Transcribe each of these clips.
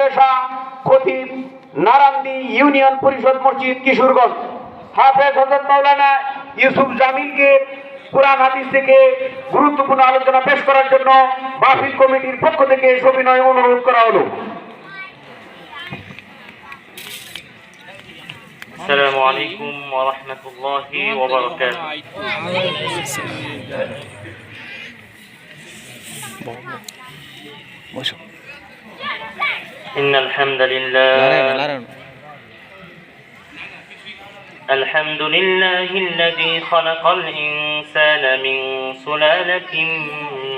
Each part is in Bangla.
পেশা খতিব, নারান্দি ইউনিয়ন পরিষদ মসজিদ, কিশোরগঞ্জ। হাফেজ হযরত মাওলানা ইউসুফ জামিলকে কুরআন হাদিস থেকে গুরুত্বপূর্ণ আলোচনা পেশ করার জন্য মাহফিল কমিটির পক্ষ থেকে সবিনয় অনুরোধ করা হলো। السلام عليكم ورحمة الله وبركاته. إن الحمد لله الذي خلق الإنسان من سلالة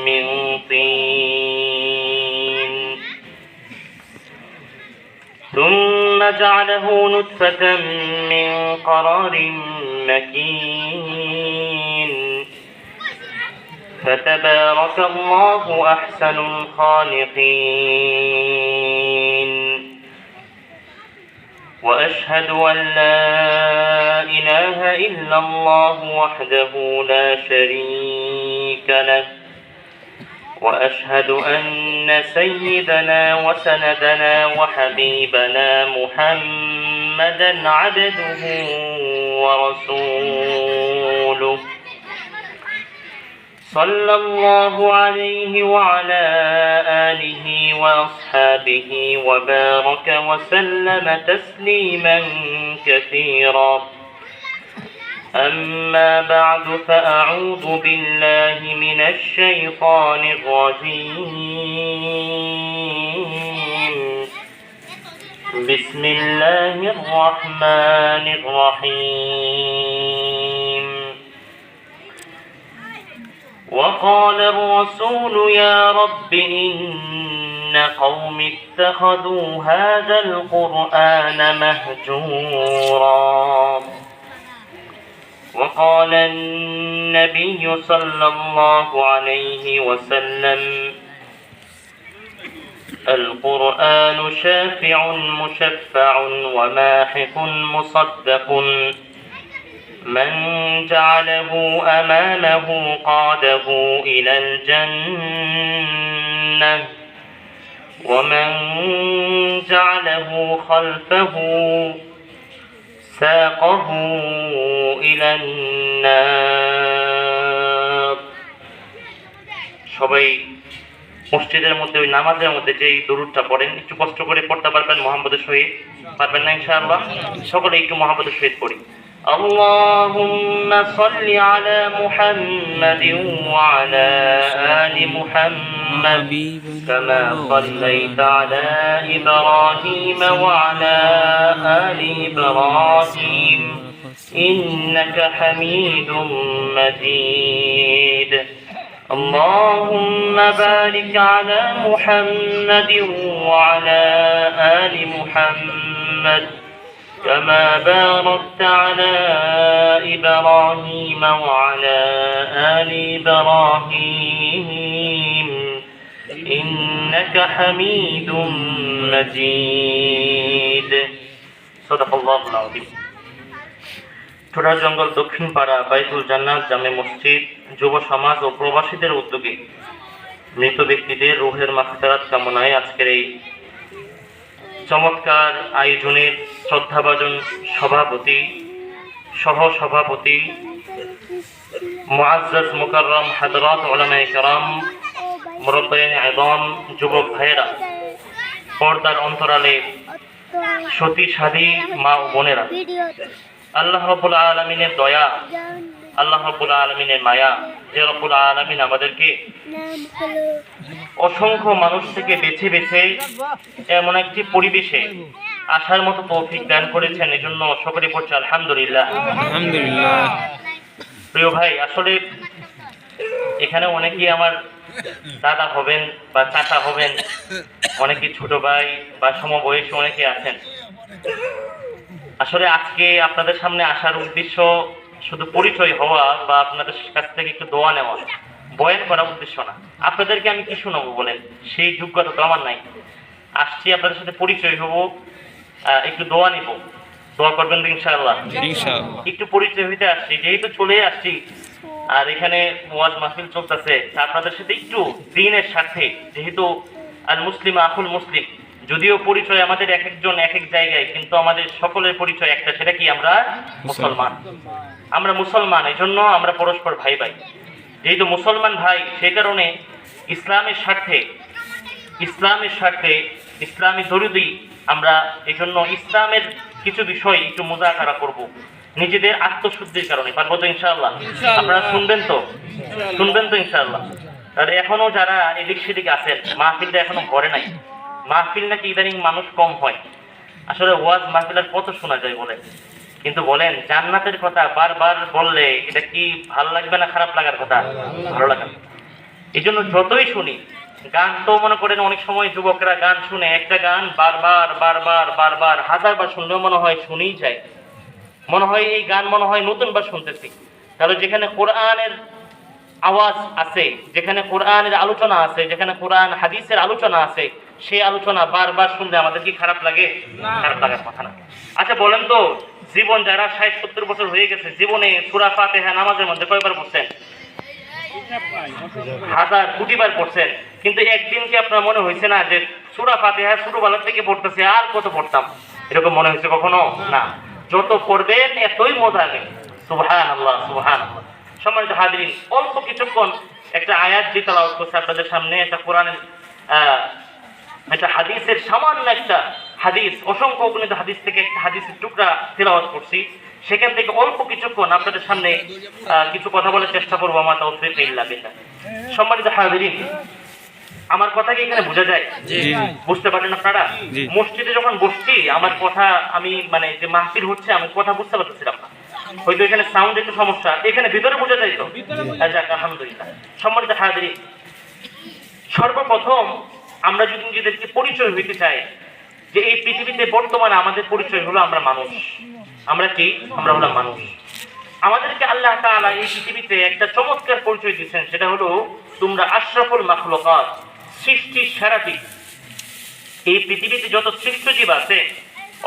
من طين ثم جعله نطفة من قرار مكين فتبارك الله أحسن الخالقين وأشهد أن لا إله إلا الله وحده لا شريك له وأشهد أن سيدنا وسندنا وحبيبنا محمدا عبده ورسوله صلى الله عليه وعلى آله وأصحابه وبارك وسلم تسليما كثيرا. أما بعد فأعوذ بالله من الشيطان الرجيم. بسم الله الرحمن الرحيم. وقال الرسول يا رب إن قوم اتخذوا هذا القرآن مهجورا. وقال النبي صلى الله عليه وسلم القرآن شافع مشفع وماحق مصدق من جعله أمامه قاده إلى الجنة ومن جعله خلفه ساقه إلى النار. সবাই মসজিদের মধ্যে ওই নামাজের মধ্যে যে দরুদটা পড়েন একটু কষ্ট করে পড়তে পারবেন মুহাম্মদের সহিত? পারবেন না ইনশাআল্লাহ? সকলে একটু মুহাম্মদের সহিত পড়ি। اللهم صل على محمد وعلى آل محمد كما صليت على إبراهيم وعلى آل إبراهيم إنك حميد مجيد. اللهم بارك على محمد وعلى آل محمد كما باركت على إبراهيم وعلى آل إبراهيم إنك حميد مجيد. صدق الله العظيم. ছোটা জঙ্গল দক্ষিণ পাড়া বাইতুল জান্নাত জামে মসজিদ যুব সমাজ ও প্রবাসীদের উদ্যোগে মৃত ব্যক্তিদের রুহের মাগফিরাত কামনায় আজকের এই চমৎকার আয়োজনের শ্রদ্ধাভাজন সভাপতি সহ সভাপতি মুআজ্জাজ মুকাররম হযরত উলামায়ে কেরাম, মুরব্বিয়ান ইযম, যুবক ভাইয়েরা, পর্দার অন্তরালে সতী সাধী মা ও বোনেরা, আল্লাহ রাব্বুল আলামিনের দয়া, আল্লাহ রাব্বুল আলামিনের মায়া, যে রাব্বুল আলামিন আমাদেরকে অসংখ্য মানুষ থেকে বেছে বেছে এমন একটি পরিবেশে আসার মতো তৌফিক দান করেছেন, এজন্য সকলে পড়ছে আলহামদুলিল্লাহ। আলহামদুলিল্লাহ। প্রিয় ভাই, আসলে এখানে অনেকেই আমার দাদা হবেন বা চাচা হবেন, অনেকে ছোট ভাই বা সমবয়সী অনেকে আছেন। আসলে আজকে আপনাদের সামনে আসার উদ্দেশ্য শুধু পরিচয় হওয়া বা আপনাদের কাছ থেকে একটু দোয়া নেওয়া, বয়ান করার উদ্দেশ্য না। আপনাদেরকে আমি কি শোনাবো বলেন, সেই যোগ্যতা তো আমার নাই। আসছি আপনাদের সাথে পরিচয় হবো, একটু দোয়া নিব, দোয়া করবেন তো ইনশাআল্লাহ? ইনশাআল্লাহ। একটু পরিচয় হইতে আসছি, যেহেতু চলে আসছি আর এখানে ওয়াজ মাহফিল চলতেছে, আপনাদের সাথে একটু দ্বীনের সাথে, যেহেতু আল মুসলিম আখুল মুসলিম, যদিও পরিচয় আমাদের এক একজন এক এক জায়গায়, কিন্তু আমাদের সকলের পরিচয় একটা, সেটা কি? আমরা মুসলমান। আমরা মুসলমান, এই জন্য আমরা পরস্পর ভাই ভাই। যেহেতু মুসলমান ভাই, সেই কারণে ইসলামের স্বার্থে ইসলামী দরুদি আমরা এই জন্য ইসলামের কিছু বিষয় একটু মুযাকারা করব নিজেদের আত্মশুদ্ধির কারণে। পারবো তো ইনশাআল্লাহ? আপনারা শুনবেন তো ইনশাআল্লাহ? তাহলে এখনো যারা এদিক সেদিক আছেন, মাহফিলটা এখনো ঘরে নাই। মাহফিল নাকি ইদানিং মানুষ কম হয়। আসলে ওয়াজ মাহফিল আর কত শোনা যায় বলেন? কিন্তু বলেন, জান্নাতের কথা বারবার বললে এটা কি ভালো লাগবে না খারাপ লাগার কথা? ভালো লাগে। এই জন্য যতই শুনি, গান তো মনে করেন অনেক সময় যুবকরা গান শুনে, একটা গান বারবার হাজারবার শুনলেও মনে হয় শুনেই যায়, মনে হয় এই গান মনে হয় নতুনবার শুনতেছি। তাহলে যেখানে কোরআনের আওয়াজ আছে, যেখানে কোরআনের আলোচনা আছে, যেখানে কোরআন হাদিসের আলোচনা আছে, সেই আলোচনা বারবার শুনলে আমাদের কি খারাপ লাগে? খারাপ লাগার কথা না। আচ্ছা বলেন তো, জীবন যারা 60-70 বছর হয়ে গেছে, জীবনে সূরা ফাতিহা নামাজের মধ্যে কয়বার পড়ছেন? হাজার কোটিবার পড়ছেন, কিন্তু একদিন কি আপনার মনে হয়েছে না যে সূরা ফাতিহা ছোটবেলা থেকে পড়তেছে, আর কত পড়তাম, এরকম মনে হয়েছে কখনো? না। যত পড়বেন এতই মজা লাগে। সুবহানাল্লাহ, সুবহানাল্লাহ। সম্মানিত হাজিরিন, অল্প কিছুক্ষণ একটা আয়াত যে তেলাওয়াত করছে আপনাদের সামনে, একটা কোরআনের একটা হাদিসের সামান্য একটা হাদিস, অসংখ্য অগণিত হাদিস থেকে একটা হাদিসের টুকরা তেলাওয়াত করছি। সেখান থেকে অল্প কিছুক্ষণ আপনাদের সামনে কিছু কথা বলার চেষ্টা করবো। আমার তৌফিক ইল্লা বিল্লাহ। সম্মানিত হাজিরিন, আমার কথা কি এখানে বোঝা যায়? বুঝতে পারেন আপনারা? মসজিদে যখন বসছি, আমার কথা আমি মানে যে মাহফিল হচ্ছে, আমি কথা বুঝতে পারতেছিলাম না। হয়তো এখানে সাউন্ড একটু সমস্যা, এখানে ভিতরে বোঝা যায় তো? যাক, আলহামদুলিল্লাহ। সম্মানিত হাজিরিন, সর্বপ্রথম আমরা যদি নিজেদেরকে পরিচয় হইতে চাই যে এই পৃথিবীতে বর্তমানে আমাদের পরিচয় হলো আমরা মানুষ। আমরা কি? আমরা হলাম মানুষ। আমাদেরকে আল্লাহ তাআলা এই পৃথিবীতে একটা চমৎকার পরিচয় দিয়েছেন, সেটা হলো তোমরা আশরাফুল মাখলুকাত, সৃষ্টির সেরা জীব। এই পৃথিবীতে যত সৃষ্টজীব আছে,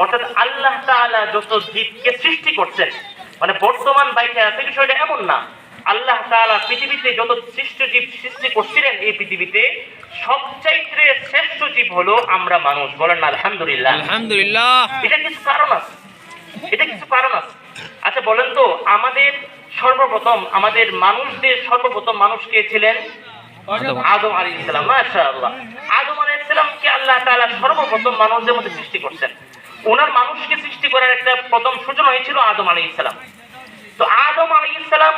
অর্থাৎ আল্লাহ তাআলা যত জীবকে সৃষ্টি করছেন, মানে বর্তমান বাইকে আছে বিষয়টা এমন না। আল্লাহ তাআলা পৃথিবীতে যত সৃষ্টজীব সৃষ্টি করছিলেন, এই পৃথিবীতে সবচাইতে শ্রেষ্ঠ জীব হলো আমরা মানুষ। বলেন না আলহামদুলিল্লাহ? আলহামদুলিল্লাহ। এটা কিছু কারণ আছে। আচ্ছা বলেন তো, আমাদের সর্বপ্রথম মানুষ কে ছিলেন? আদম আলাইহিস সালাম। মাশাআল্লাহ। আদম আলাইহিস সালামকে আল্লাহ তাআলা সর্বপ্রথম মানুষদের মধ্যে সৃষ্টি করছেন। ওনার মানুষকে সৃষ্টি করার একটা প্রথম সূচনা হয়েছিল আদম আলাইহিস সালাম। তো আদম আলাইহিস সালাম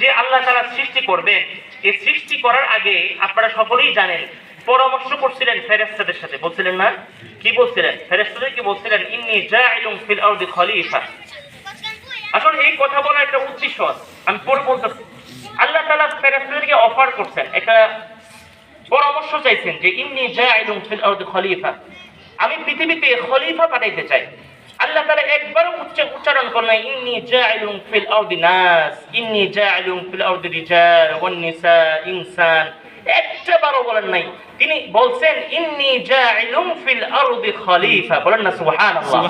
যে আল্লাহ তাআলা সৃষ্টি করবেন, এই সৃষ্টি করার আগে আপনারা সকলেই জানেন, পরামর্শ করছিলেন ফেরেশতাদের সাথে। বলছিলেন না? কি বলছিলেন? ফেরেশতাদের কি বলছিলেন? ইন্নী জাইলুন ফিল আরদি খলিফা। আসলে এই কথা বলার একটা উদ্দেশ্য আছে, আমি পরে বলতেছি। আল্লাহ তাআলা ফেরেশতাদেরকে অফার করছেন, একটা পরামর্শ চাইছেন যে ইন্নী জাইলুন ফিল আরদি খলিফা, আমি পৃথিবীতে খলিফা পাঠাইতে চাই। আল্লাহ তাআলা একবার উচ্চারণ করলেন ইন্নী জাইলুন ফিল আরদি নাস, ইন্নী জাইলুন ফিল আরদি রিজাল ওয়ান নিসা ইনসান। একবারও বলেন নাই, তিনি বলছেন ইন্নী জাইলুন ফিল আরদি খলিফা। বলেন না সুবহানাল্লাহ?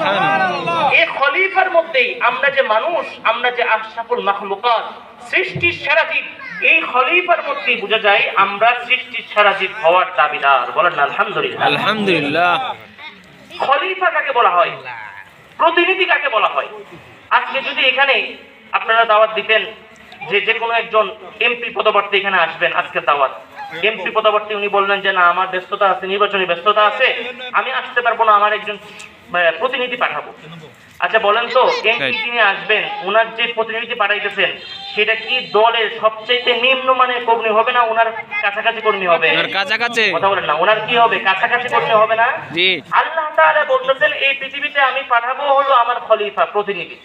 এই খলিফার মধ্যেই আমরা যে মানুষ, আমরা যে আশরাফুল মাখলুকাত, সৃষ্টির সেরা জীব, এই খলিফার মধ্যেই বোঝা যায় আমরা সৃষ্টির সেরা জীব হওয়ার দাবিদার। বলেন না আলহামদুলিল্লাহ? আলহামদুলিল্লাহ। খলিফা কাকে বলা হয়? প্রতিনিধি কাকে বলা হয়? আজকে যদি এখানে আপনারা দাওয়াত দিতেন যে কোনো একজন এমপি পদপ্রার্থী এখানে আসবেন, আজকে দাওয়াত, এমপি পদপ্রার্থী উনি বললেন যে না, আমার ব্যস্ততা আছে, নির্বাচনী ব্যস্ততা আছে, আমি আসতে পারবো না, আমার একজন প্রতিনিধি পাঠাবো। আচ্ছা বলেন তো, এমপি যিনি আসবেন, ওনার যে প্রতিনিধি পাঠাইতেছেন, সেটা কি দলের সবচেয়ে নিম্নমানের কর্মী হবে না ওনার কাছাকাছি কর্মী হবে? কাছাকাছি। কথা বলেন না, ওনার কি হবে? কাছাকাছি কর্মী হবে না? জি। আল্লাহ তাআলা বলতেছেন এই পৃথিবীতে আমি পাঠাবো হলো আমার খলিফা, প্রতিনিধি,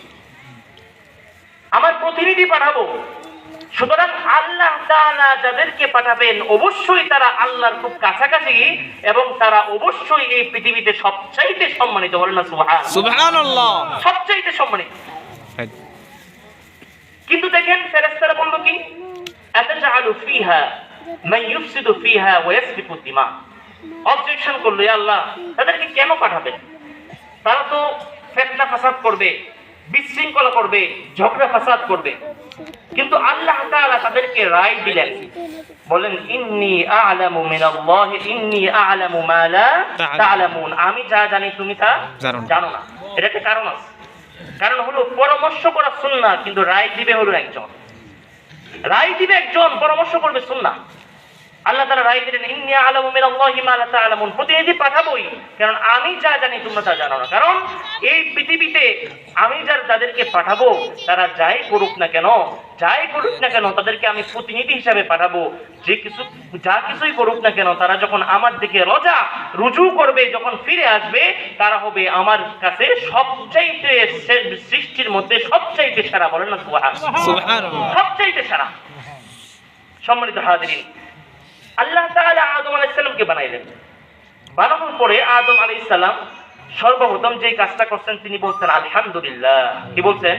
আমার প্রতিনিধি পাঠাবো। সুতরাং আল্লাহ তাআলা যাদেরকে পাঠাবেন অবশ্যই তারা আল্লাহর খুব কাছাকাছি, এবং তারা অবশ্যই এই পৃথিবীতে সবচাইতে সম্মানিত। বলেন না সুবহানাল্লাহ? সবচাইতে সম্মানিত। কিন্তু দেখেন ফেরেশতারা বলল কি, আতাজআলু ফিহা মান ইউফসিদু ফিহা ওয়া ইয়াসফিকু দিমা। অবজেকশন করলো, ইয়া আল্লাহ, তাদেরকে কেন পাঠাবেন? তারা তো ফিতনা ফাসাদ করবে, বিশৃঙ্খলা করবে, ঝগড়া ফাসাদ করবে। কিন্তু আল্লাহ তাআলা তাদেরকে রায় দিলেন, বলেন ইন্নী আ'লামু মিনাল্লাহি ইন্নী আ'লামু মা লা তা'লামুন, আমি যা জানি তুমি তা জানো না। এটা একটা কারণ আছে। কারণ হলো পরামর্শ করা সুন্নাহ, কিন্তু রায় দিবে হলো একজন। রায় দিবে একজন, পরামর্শ করবে সুন্নাহ। আল্লাহ তাআলা রায় দিলেন ইন্নী আ'লামু মিনাল্লাহি মা লা তা'লামুন, প্রতিনিধি পাঠাবোই, কারণ আমি যা জানি তোমরা তা জানো না। কারণ এই পৃথিবীতে আমি যাদেরকে পাঠাবো তারা যাই করুক না কেন, তাদেরকে আমি প্রতিনিধি হিসাবে পাঠাবো। যা কিছুই করুক না কেন, তারা যখন আমার দিকে রুজু করবে, যখন ফিরে আসবে, তারা হবে আমার কাছে সবচাইতে সৃষ্টির মধ্যে সবচাইতে সেরা। বলেন না সুবহানাল্লাহ, সবচাইতে সেরা। সম্মানিত হাজিরিন, আল্লাহ তাআলা আদম আলাইহিস সালামকে বানাইলেন। বানানোর পরে আদম আলাইহিস সালাম সর্বপ্রথম যে কাজটা করছেন, তিনি বলছেন আলহামদুলিল্লাহ। কি বলছেন?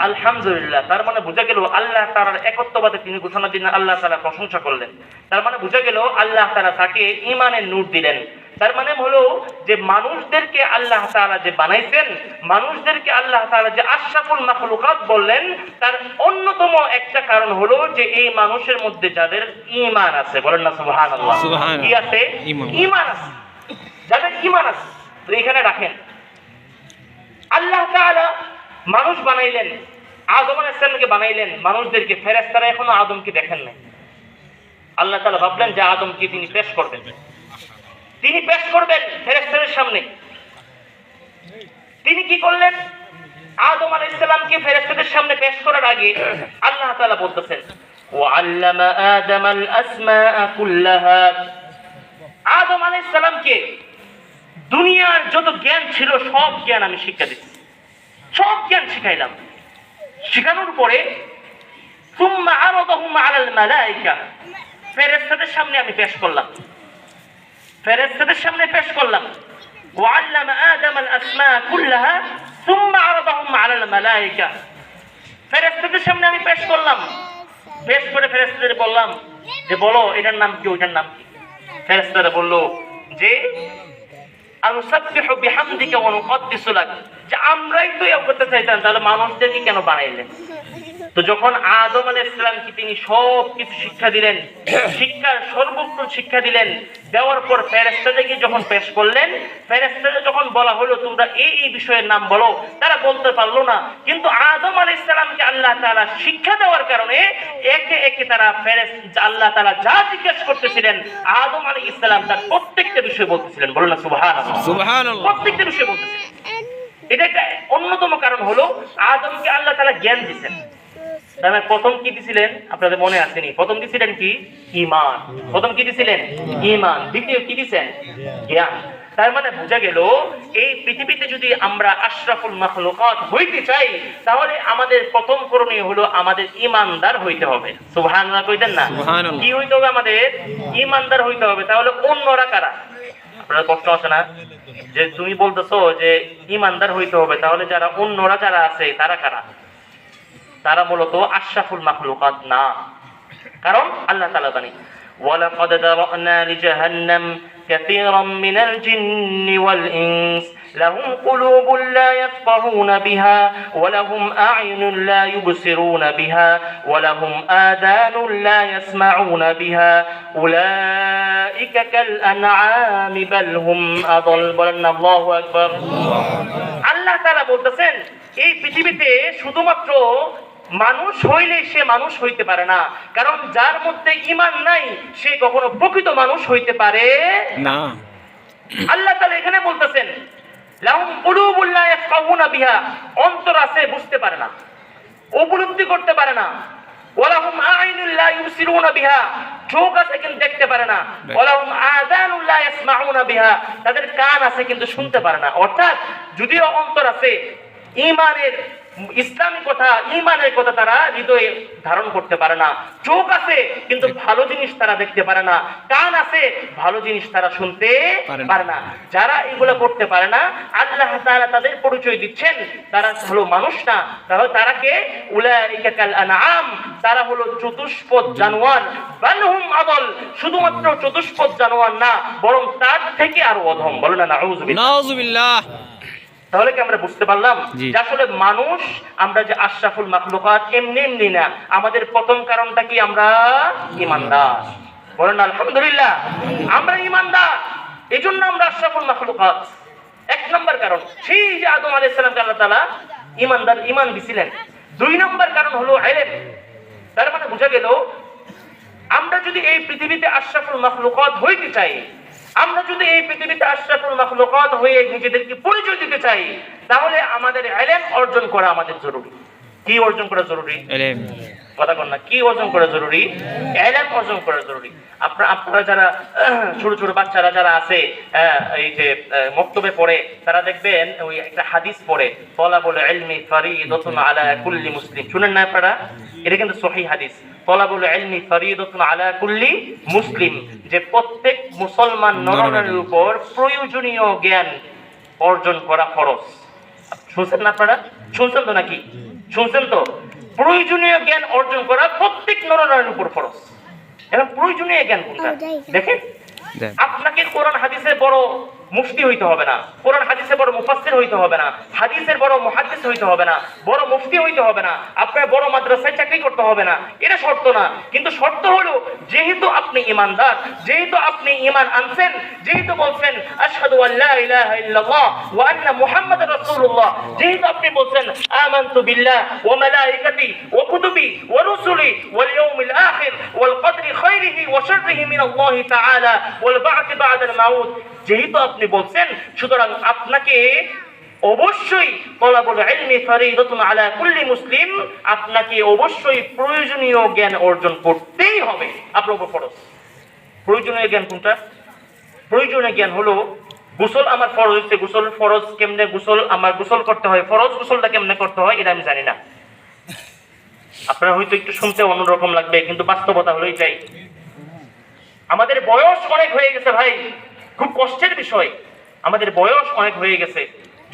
আলহামদুলিল্লাহ। তার মানে বোঝা গেল আল্লাহ তাআলার একত্ববাদে তিনি ঘোষণা দিলেন, আল্লাহ তাআলা প্রশংসা করলেন। তার মানে বোঝা গেল আল্লাহ তাআলা তাকে ঈমানের নূর দিলেন। তার মানে হলো যে মানুষদেরকে আল্লাহ তাআলা যে বানাইছেন, মানুষদেরকে আল্লাহ তাআলা যে আশরাফুল মাখলুকাত বললেন, তার অন্যতম একটা কারণ হলো যে এই মানুষের মধ্যে যাদের ঈমান আছে। বলেন না সুবহানাল্লাহ। কি আছে? ঈমান আছে। যাদের ঈমান আছে। তো এখানে রাখেন, আল্লাহ তাআলা মানুষ বানাইলেন, আদম আলাইহিস সালামকে বানাইলেন, মানুষদেরকে। ফেরেশতারা এখনো আদমকে দেখেন নাই। আল্লাহ তাআলা ভাবলেন যে আদমকে তিনি পেশ করবেন, ফেরেশতাদের সামনে। তিনি কি করলেন? আদম আলাইহিস সালামকে ফেরেশতাদের সামনে পেশ করার আগে আল্লাহ তাআলা বলতেছেন ওয়াল্লামা আদামাল আসমাআ কুল্লাহা, আদম আলাইহিস সালামকে দুনিয়ার যত জ্ঞান ছিল সব জ্ঞান আমি শিক্ষা দিচ্ছি, সব জ্ঞান শিখাইলাম। শিখানোর পরে সুম্মা আরাদাহুম আলাল মালায়েকা, ফেরেশতাদের সামনে আমি পেশ করলাম, ওয়াল্লামা আদামাল আসমাআ কুল্লাহা সুম্মা আরাদাহুম আলাল মালায়েকা, ফেরেশতাদের সামনে আমি পেশ করলাম। পেশ করে ফেরেশতাদের বললাম যে বলো এটার নাম কি, ওইটার নাম কি। ফেরেশতারা বলল যে আনুসাব্বিহু বিহামদিকা ওয়া নুকদ্দিসু লাক, যে আমরাই তো এই করতে চাইতাম, তাহলে মানুষদেরকে কেন বানাইলেন? তো যখন আদম আলাইহিস সালামকে তিনি সব কিছু শিক্ষা দিলেন, শিক্ষার সর্বোত্তম শিক্ষা দিলেন, দেওয়ার পর ফেরেশতাদেরকে যখন পেশ করলেন, ফেরেশতাদের যখন বলা হলো তোমরা এই বিষয়ের নাম বলো, তারা বলতে পারলো না। কিন্তু আদম আলাইহিস সালামকে আল্লাহ তাআলা শিক্ষা দেওয়ার কারণে একে একে তারা আল্লাহ তাআলা যা জিজ্ঞেস করতেছিলেন, আদম আলাইহিস সালাম তার প্রত্যেকটা বিষয় বলতেছিলেন। বলুন না সুবহানাল্লাহ। প্রত্যেকটা বিষয় বলতেছিলেন। এটা একটা অন্যতম কারণ হলো আদমকে আল্লাহ তাআলা জ্ঞান দিয়েছেন। তাহলে প্রথম কি দিছিলেন আপনাদের মনে আসেনি? প্রথম দিছিলেন কি? ঈমান। প্রথম কি দিছিলেন? ঈমান। দ্বিতীয় কি দিছেন? জ্ঞান। তার মানে বোঝা গেল এই পৃথিবীতে যদি আমরা আশরাফুল মাখলুকাত হইতে চাই, তাহলে আমাদের প্রথম করণীয় হলো আমাদের ঈমানদার হইতে হবে। সুবহানাল্লাহ কইতেন না? কি হইতে হবে? আমাদের ঈমানদার হইতে হবে। তাহলে অন্যরা কারা? আপনারা কষ্ট আছে না যে তুমি বলতেছো যে ঈমানদার হইতে হবে, তাহলে যারা অন্যরা যারা আছে তারা কারা? তারা মূলত আশরাফুল মাখলুকাত না। কারণ আল্লাহ তাআলা জানেন ওয়ালাকাদ দারানা লিজাহান্নাম কাসীরাম মিনাল জিন্নি ওয়াল ইনস লাহুম কুলুবুন লা ইয়াফকাহুনা বিহা ওয়া লাহুম আ'য়ুনুন লা ইউবসিরুনা বিহা ওয়া লাহুম আযানুন লা ইয়াসমাউনা বিহা উলাইকা কাল আনআমি বাল হুম আদাল। বলেন আল্লাহু আকবার। আল্লাহ তাআলা বলতেছেন এই পৃথিবীতে শুধুমাত্র মানুষ হইলে সে মানুষ হইতে পারে না, কারণ যার মধ্যে ঈমান নাই সে কখনো প্রকৃত মানুষ হইতে পারে না। আল্লাহ তাআলা এখানে বলতেছেন লাহুম কুলুবুন লা ইয়াফকাহুনা বিহা, অন্তর আছে বুঝতে পারে না, উপলব্ধি করতে পারে না। ওয়া লাহুম আ'য়ুনুন লা ইউবসিরুনা বিহা, চোখ আছে কিন্তু দেখতে পারে না। ওয়া লাহুম আযানুন লা ইয়াসমাউনা বিহা, তাদের কান আছে কিন্তু শুনতে পারে না। অর্থাৎ যদিও অন্তর আছে, ঈমানের ইসলামী কথা, ঈমানের কথা তারা হৃদয়ে ধারণ করতে পারে না। চোখ আছে কিন্তু ভালো জিনিস তারা দেখতে পারে না। কান আছে ভালো জিনিস তারা শুনতে পারে না। যারা এগুলো করতে পারে না, আল্লাহ তাআলা তাদের পরিচয় দিচ্ছেন তারা হলো মানুষ না, তারা কে? উলাইকা কাল আনআম, তারা হলো চতুষ্পদ জানোয়ার। বাল হুম আদাল, শুধুমাত্র চতুষ্পদ জানোয়ার না, বরং তার থেকে আরো অধম। বলো না নাউযুবিল্লাহ। তাহলে কি আমরা বুঝতে পারলাম জি। যে আসলে মানুষ আমরা যে আশরাফুল মাখলুকাত এমনি এমনি না, আমাদের প্রথম কারণটা কি আমরা ঈমানদার। বলেন আলহামদুলিল্লাহ, আমরা ঈমানদার, এজন্য আমরা আশরাফুল মাখলুকাত। এক নম্বর কারণ সেই যে আদম আলাইহিস সালামকে আল্লাহ তাআলা ঈমান দিছিলেন। দুই নম্বর কারণ হলো ইলম। তার মানে বোঝা গেল আমরা যদি এই পৃথিবীতে আশরাফুল মাখলুকাত হইতে চাই, আমরা যদি এই পৃথিবীতে আশরাফুল মাখলুকাত হয়ে নিজেদেরকে পরিচয় দিতে চাই, তাহলে আমাদের ইলম অর্জন করা আমাদের জরুরি। কি অর্জন করা জরুরি? ইলম। কথা বল না, কি অর্জন করা জরুরি? ইলম অর্জন করা জরুরি। আপনারা যারা ছোট ছোট বাচ্চারা যারা আছে এই যে মক্তবে পড়ে, তারা দেখবেন ওই একটা হাদিস পড়ে, তলাবুল ইলমি ফরিদাতুন আলা কুল্লি মুসলিম। শুনেন না আপনারা? এটা কিন্তু সহিহ হাদিস। তলাবুল ইলমি ফরিদাতুন আলা কুল্লি মুসলিম, যে প্রত্যেক মুসলমান নরনারীর উপর প্রয়োজনীয় জ্ঞান অর্জন করা ফরজ। শুনছেন না আপনারা? শুনছেন তো নাকি? শুনছেন তো? প্রয়োজনীয় জ্ঞান অর্জন করা প্রত্যেক নরনারীর উপর ফরজ। এখন প্রয়োজনীয় জ্ঞান কোনটা? দেখেন, আপনাকে কোরআন হাদিসের বড় মুফতি হইতে হবে না, কোরআন হাদিসের বড় মুফাসসির হইতে হবে না, হাদিসের বড় মুহাদ্দিস হইতে হবে না, বড় মুফতি হইতে হবে না, আপনার বড় মাদ্রাসায় চাকরি করতে হবে না, এটা শর্ত না। কিন্তু শর্ত হলো যেহেতু আপনি ঈমানদার, যেহেতু আপনি ঈমান আনছেন, যেহেতু বলছেন আশহাদু আল্লা ইলাহা ইল্লাল্লাহ ওয়া আন্না মুহাম্মাদার রাসূলুল্লাহ, যেহেতু আপনি বলছেন আমানতু বিল্লাহ ওয়া মালাইকাতি ওয়া কুতুবি ওয়া রুসুলি ওয়াল ইয়াউমিল আখির ওয়াল কদরি খাইরিহি ওয়া শাররিহি মিনাল্লাহি তাআলা ওয়াল বা'থ বা'দাল মাউত, যেহেতু আপনি বলছেন, সুতরাং আপনাকে অবশ্যই তলাবুল ইলমি ফরিদাতুন আলা কুল্লি মুসলিম, আপনাকে অবশ্যই প্রয়োজনীয় জ্ঞান অর্জন করতেই হবে, আপনার উপর ফরজ। প্রয়োজনীয় জ্ঞান কোনটা? প্রয়োজনীয় জ্ঞান হলো গোসল আমার ফরজ হচ্ছে, গোসল ফরজ কেমনে গোসল আমার গোসল করতে হয়, ফরজ গোসলটা কেমনে করতে হয় এটা আমি জানি না। আপনারা হয়তো একটু শুনতে অন্যরকম লাগবে, কিন্তু বাস্তবতা হলো এটাই। আমাদের বয়স অনেক হয়ে গেছে ভাই, খুব কষ্টের বিষয়, আমাদের বয়স অনেক হয়ে গেছে।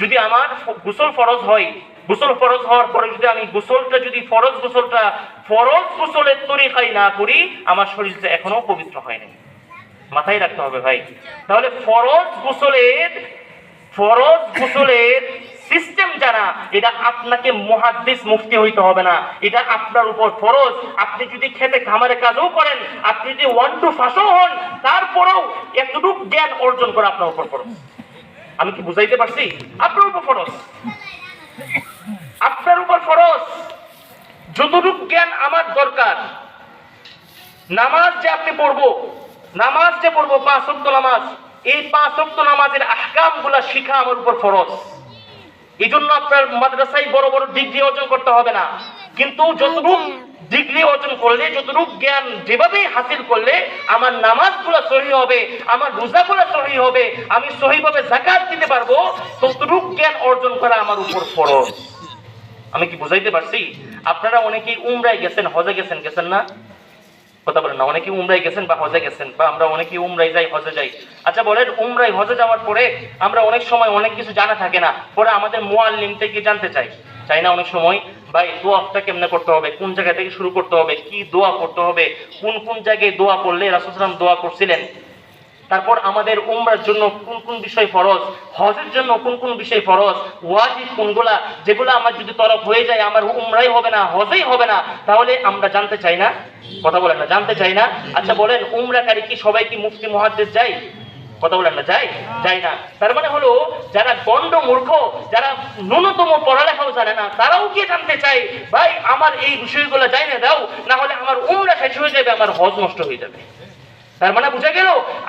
যদি আমার গোসল ফরজ হয়, গোসল ফরজ হওয়ার পরে যদি আমি গোসলটা যদি ফরজ গোসলের তরিকায় না করি, আমার শরীরটা এখনো পবিত্র হয় নাই। মাথায় রাখতে হবে ভাই। তাহলে ফরজ গোসলের সিস্টেম জানা, এটা আপনাকে মুহাদ্দিস মুফতি হইতে হবে না, এটা আপনার উপর ফরজ। আপনি যদি খেতে খামারে কাজও করেন, আপনি যদি 1 to 5 হন, তারপরেও এতটুকু জ্ঞান অর্জন করা আপনার উপর ফরজ। আমি কি বুঝাইতে পারছি? আপনার উপর ফরজ, আপনার উপর ফরজ। যতটুকু জ্ঞান আমার দরকার, নামাজ যে আপনি পড়বো, 5 ওয়াক্ত নামাজ, এই 5 ওয়াক্ত নামাজের আহকাম গুলা শিখা আমার উপর ফরজ। এই জন্য আপনার মাদ্রাসায় বড় বড় ডিগ্রি অর্জন করতে হবে না, কিন্তু যতটুকু ডিগ্রি অর্জন করলে, যতটুকু জ্ঞান যেভাবে হাসিল করলে আমার নামাজগুলো সহি হবে, আমার রোজাগুলো সহি হবে, আমি সহিভাবে যাকাত দিতে পারবো, ততটুকু জ্ঞান অর্জন করা আমার উপর ফরজ। আমি কি বুঝাইতে পারছি? আপনারা অনেকেই উমরায় গেছেন, হজে গেছেন না? কথা বলেন না। অনেকে উমরায় গেছেন বা হজে গেছেন, বা আমরা অনেকে উমরায় যাই, হজে যাই। আচ্ছা বলেন, উমরায় হজে যাওয়ার পরে আমরা অনেক সময় অনেক কিছু জানা থাকে না, পরে আমাদের মুআল্লিম থেকে জানতে চাই না অনেক সময়, ভাই দোয়াটা কেমনে করতে হবে, কোন জায়গা থেকে শুরু করতে হবে, কি দোয়া করতে হবে, কোন জায়গায় দোয়া করলে রাসূল সাল্লাল্লাহু আলাইহি ওয়াসাল্লাম দোয়া করছিলেন, তারপর আমাদের উমরার জন্য কোন বিষয় ফরজ, হজের জন্য কোন বিষয় ফরজ, ওয়াজিব কোনগুলা, যেগুলো আমার যদি তরফ হয়ে যায় আমার উমরাই হবে না, হজই হবে না, তাহলে আমরা জানতে চাই না? কথা বলেন না, জানতে চাই না? আচ্ছা বলেন, উমরাকারী কি সবাই কি মুফতি মুহাদ্দিস যায়? কথা বলেন না, যায় না। তার মানে হলো যারা গন্ড মূর্খ, যারা ন্যূনতম পড়ালেখাও জানে না, তারাও কি জানতে চায়, ভাই আমার এই বিষয়গুলো জানিয়ে দাও, না হলে আমার উমরা শেষ হয়ে যাবে, আমার হজ নষ্ট হয়ে যাবে। তার মানে বুঝা গেল,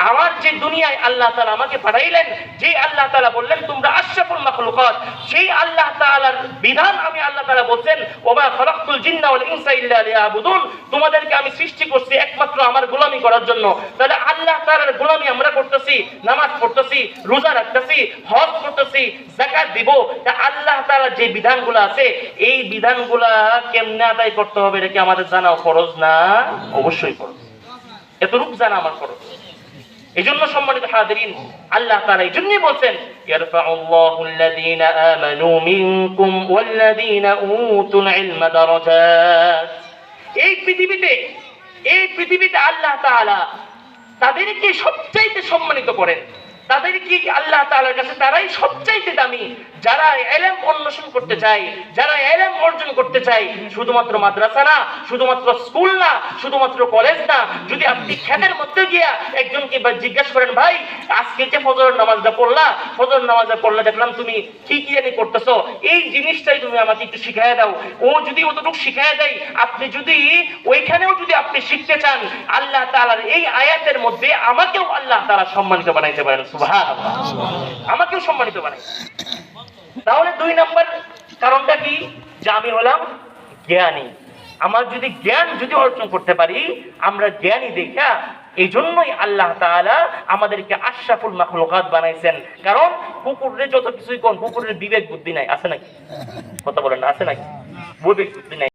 আমার যে দুনিয়ায় আল্লাহ তাআলা আমাকে পাঠাইলেন, যে আল্লাহ তাআলা বললেন তোমরা আশরাফুল মাখলুকাত, সেই আল্লাহ তাআলার বিধান আমি আল্লাহ তাআলা বলছেন ওয়া খালাকতুল জিন্না ওয়াল ইনসা ইল্লা লিয়াবুদুন, তোমাদেরকে আমি সৃষ্টি করছি একমাত্র আমার গোলামি করার জন্য। তাহলে আল্লাহ তাআলার গোলামি আমরা করতেছি, নামাজ পড়তেছি, রোজা রাখতেছি, হজ করতেছি, যাকাত দিব, তা আল্লাহ তাআলার যে বিধানগুলো আছে, এই বিধানগুলা কেমনে আদায় করতে হবে এটা কি আমাদের জানা ফরজ না? অবশ্যই ফরজ, এতটুকু জানা আমার ফরজ। এই জন্য সম্মানিত হাজিরিন, আল্লাহ তাআলা এই জন্যই বলছেন ইয়ারফাউল্লাহু আল্লাযীনা আমানু মিনকুম ওয়াল্লাযীনা উতুল ইলমা দারাজাত। এই পৃথিবীতে আল্লাহ তাআলা তাদেরকে সবচাইতে সম্মানিত করেন, তাদের কি আল্লাহ তাআলার কাছে তারাই সবচাইতে দামি, যারা ইলম অন্বেষণ করতে চায়, যারা ইলম অর্জন করতে চায়। শুধুমাত্র মাদ্রাসা না, শুধুমাত্র স্কুল না, শুধুমাত্র কলেজ না। যদি আপনি খেতের মধ্যে গিয়া একজনকে জিজ্ঞাসা করেন, ভাই আজকে যে ফজরের নামাজটা পড়লা, ফজর নামাজটা পড়লে দেখলাম তুমি কি কি জানি করতেছো, এই জিনিসটাই তুমি আমাকে একটু শিখাইয়া দাও। ও যদি অতটুকু শিখাইয়া দেয়, আপনি যদি ওইখানেও যদি আপনি শিখতে চান, আল্লাহ তাআলার এই আয়াতের মধ্যে আমাকেও আল্লাহ তাআলা সম্মানিত বানাইতে পারেন। সুবহানাল্লাহ, আমাকেও সম্মানিত বানাই। তাহলে 2 নম্বর কারণটা কি, যে আমি হলাম জ্ঞানী। আমার যদি জ্ঞান যদি অর্জন করতে পারি, আমরা জ্ঞানী দেখা, এই জন্যই আল্লাহ তাআলা আমাদেরকে আশরাফুল মাখলুকাত বানাইছেন। কারণ কুকুরের যত কিছুই কোন, কুকুরের বিবেক বুদ্ধি নাই, আছে নাকি? কথা বলেন না, আছে নাকি? বিবেক বুদ্ধি নাই।